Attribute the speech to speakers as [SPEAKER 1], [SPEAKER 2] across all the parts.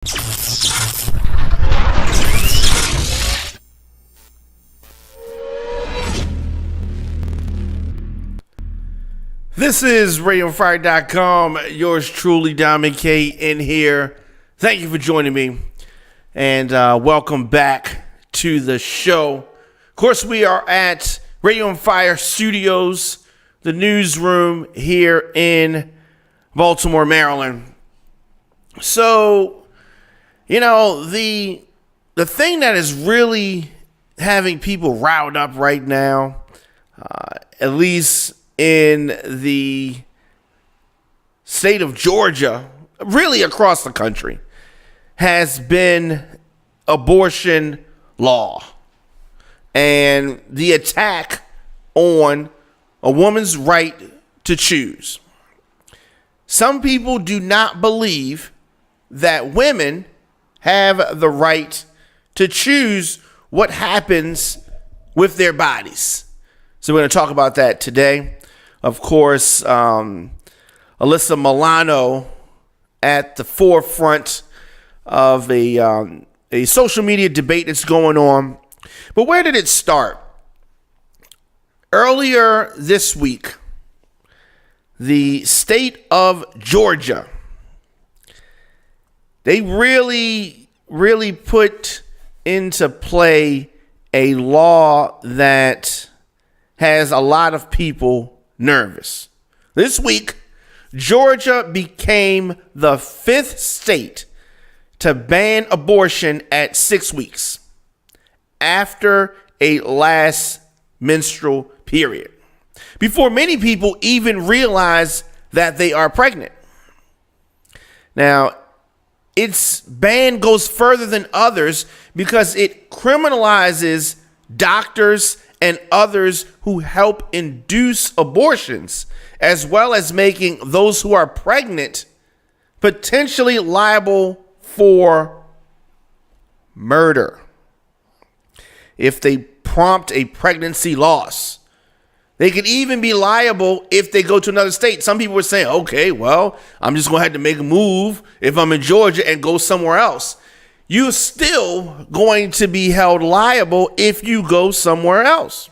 [SPEAKER 1] This is RadioOnFire.com. Yours truly, Diamond K, in here. Thank you for joining me, and welcome back to the show. Of course, we are at Radio on Fire Studios, the newsroom here in Baltimore, Maryland. So, the thing that is really having people riled up right now, at least in the state of Georgia, really across the country, has been abortion law and the attack on a woman's right to choose. Some people do not believe that women have the right to choose what happens with their bodies. So we're going to talk about that today. Of course, Alyssa Milano at the forefront of a social media debate that's going on. But where did it start? Earlier this week, the state of Georgia, they really put into play a law that has a lot of people nervous. This week, Georgia became the 5th state to ban abortion at 6 weeks after a last menstrual period, before many people even realize that they are pregnant. Now, its ban goes further than others because it criminalizes doctors and others who help induce abortions, as well as making those who are pregnant potentially liable for murder if they prompt a pregnancy loss. They could even be liable if they go to another state. Some people were saying, okay, well, I'm just going to have to make a move if I'm in Georgia and go somewhere else. You're still going to be held liable if you go somewhere else.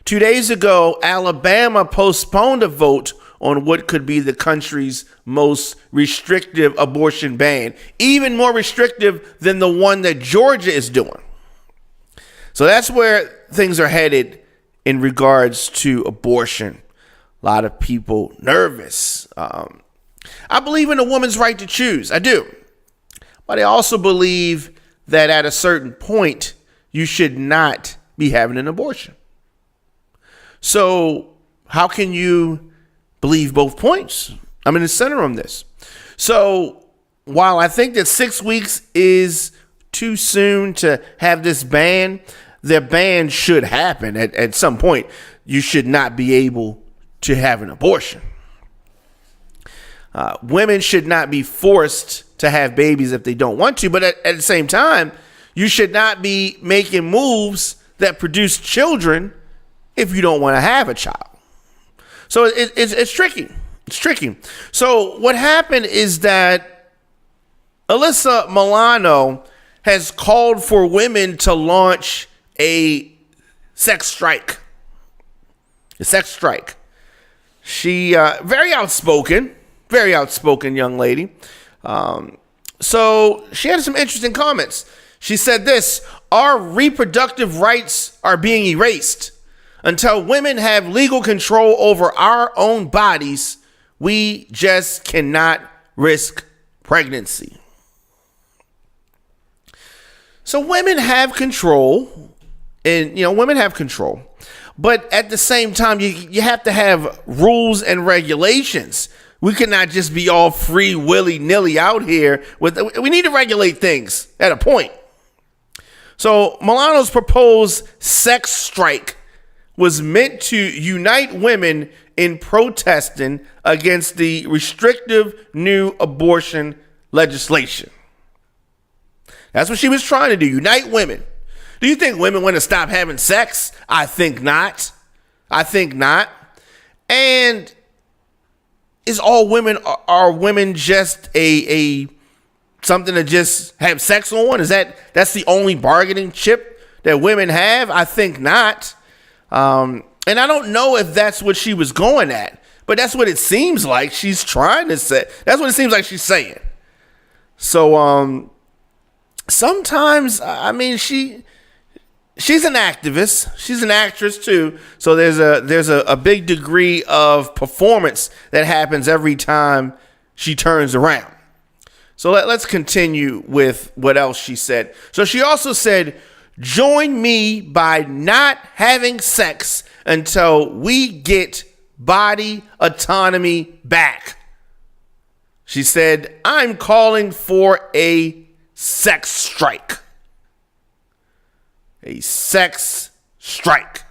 [SPEAKER 1] 2 days ago, Alabama postponed a vote on what could be the country's most restrictive abortion ban, even more restrictive than the one that Georgia is doing. So that's where things are headed in regards to abortion. A lot of people nervous. I believe in a woman's right to choose. I do. But I also believe that at a certain point, you should not be having an abortion. So how can you believe both points? I'm in the center on this. So while I think that 6 weeks is too soon to have this ban, the ban should happen at some point. You should not be able to have an abortion. Women should not be forced to have babies if they don't want to, but at the same time, you should not be making moves that produce children if you don't want to have a child. So it's tricky. It's tricky. So what happened is that Alyssa Milano has called for women to launch a sex strike. A sex strike. She very outspoken young lady. So she had some interesting comments. She said this: our reproductive rights are being erased. Until women have legal control over our own bodies, we just cannot risk pregnancy. So women have control, and women have control. But at the same time, you have to have rules and regulations. We cannot just be all free willy-nilly out here. We need to regulate things at a point. So Milano's proposed sex strike was meant to unite women in protesting against the restrictive new abortion legislation. That's what she was trying to do, unite women. Do you think women want to stop having sex? I think not. And is all women, are women just a something to just have sex on? That's the only bargaining chip that women have? I think not. And I don't know if that's what she was going at, but that's what it seems like she's trying to say. That's what it seems like she's saying. So sometimes, I mean, she's an activist. She's an actress too. So there's a big degree of performance that happens every time she turns around. So let's continue with what else she said. So she also said, join me by not having sex until we get body autonomy back. She said, I'm calling for a sex strike. A sex strike.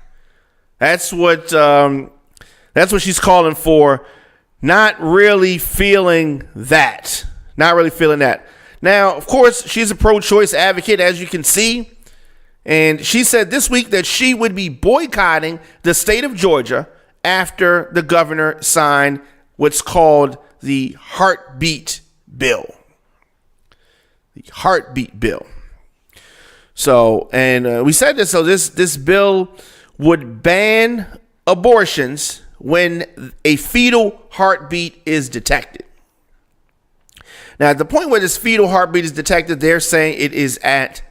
[SPEAKER 1] That's what she's calling for. Not really feeling that. Not really feeling that. Now, of course, she's a pro-choice advocate, as you can see. And she said this week that she would be boycotting the state of Georgia after the governor signed what's called the heartbeat bill. The heartbeat bill. So, and we said this, so this bill would ban abortions when a fetal heartbeat is detected. Now, at the point where this fetal heartbeat is detected, they're saying it is at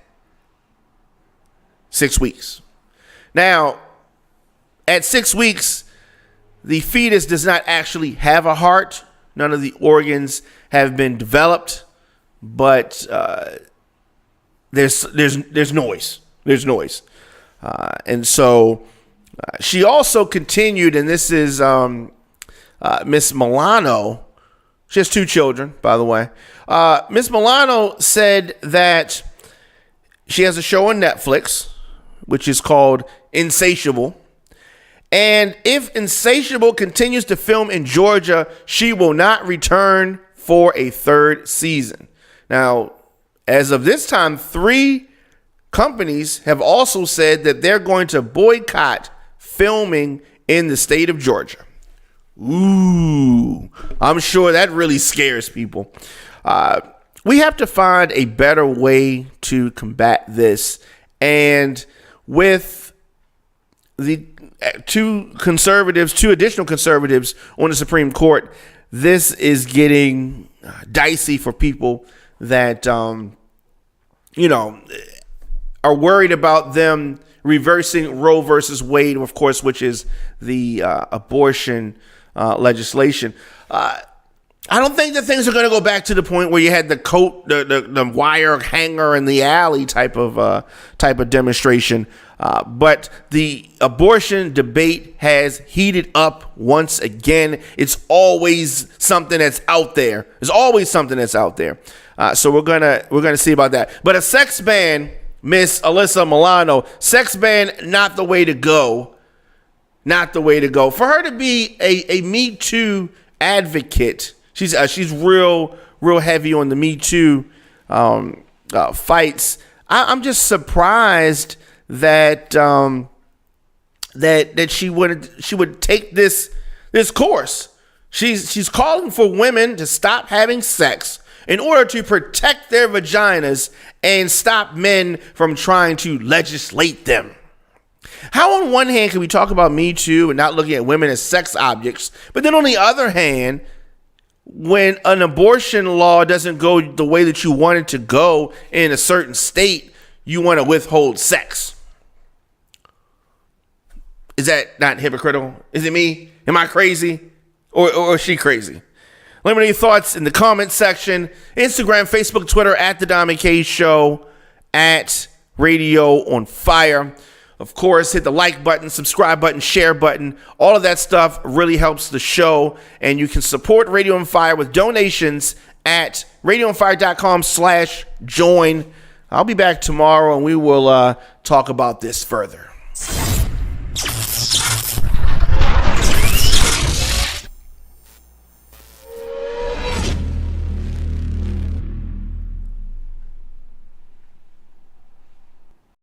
[SPEAKER 1] 6 weeks. Now, at 6 weeks, the fetus does not actually have a heart. None of the organs have been developed, but there's noise. There's noise. And so she also continued, and this is Miss Milano. She has 2 children, by the way. Miss Milano said that she has a show on Netflix, which is called Insatiable. And if Insatiable continues to film in Georgia, she will not return for a 3rd season. Now, as of this time, 3 companies have also said that they're going to boycott filming in the state of Georgia. Ooh, I'm sure that really scares people. We have to find a better way to combat this. And with the 2 additional conservatives on the Supreme Court, this is getting dicey for people that, are worried about them reversing Roe versus Wade, of course, which is the abortion legislation. I don't think that things are going to go back to the point where you had the coat, the wire hanger in the alley type of demonstration. But the abortion debate has heated up once again. It's always something that's out there. There's always something that's out there. So we're gonna see about that. But a sex ban, Miss Alyssa Milano, sex ban, not the way to go. Not the way to go. For her to be a Me Too advocate, she's real heavy on the Me Too fights. I'm just surprised that she would take this course. She's calling for women to stop having sex in order to protect their vaginas and stop men from trying to legislate them. How on one hand can we talk about Me Too and not looking at women as sex objects, but then on the other hand, when an abortion law doesn't go the way that you want it to go in a certain state, you want to withhold sex? Is that not hypocritical? Is it me? Am I crazy? Or is she crazy? Let me know your thoughts in the comment section. Instagram, Facebook, Twitter, at The Dom and K Show, at RadioOnFire. Of course, hit the like button, subscribe button, share button. All of that stuff really helps the show. And you can support Radio on Fire with donations at RadioOnFire.com/join. I'll be back tomorrow and we will talk about this further.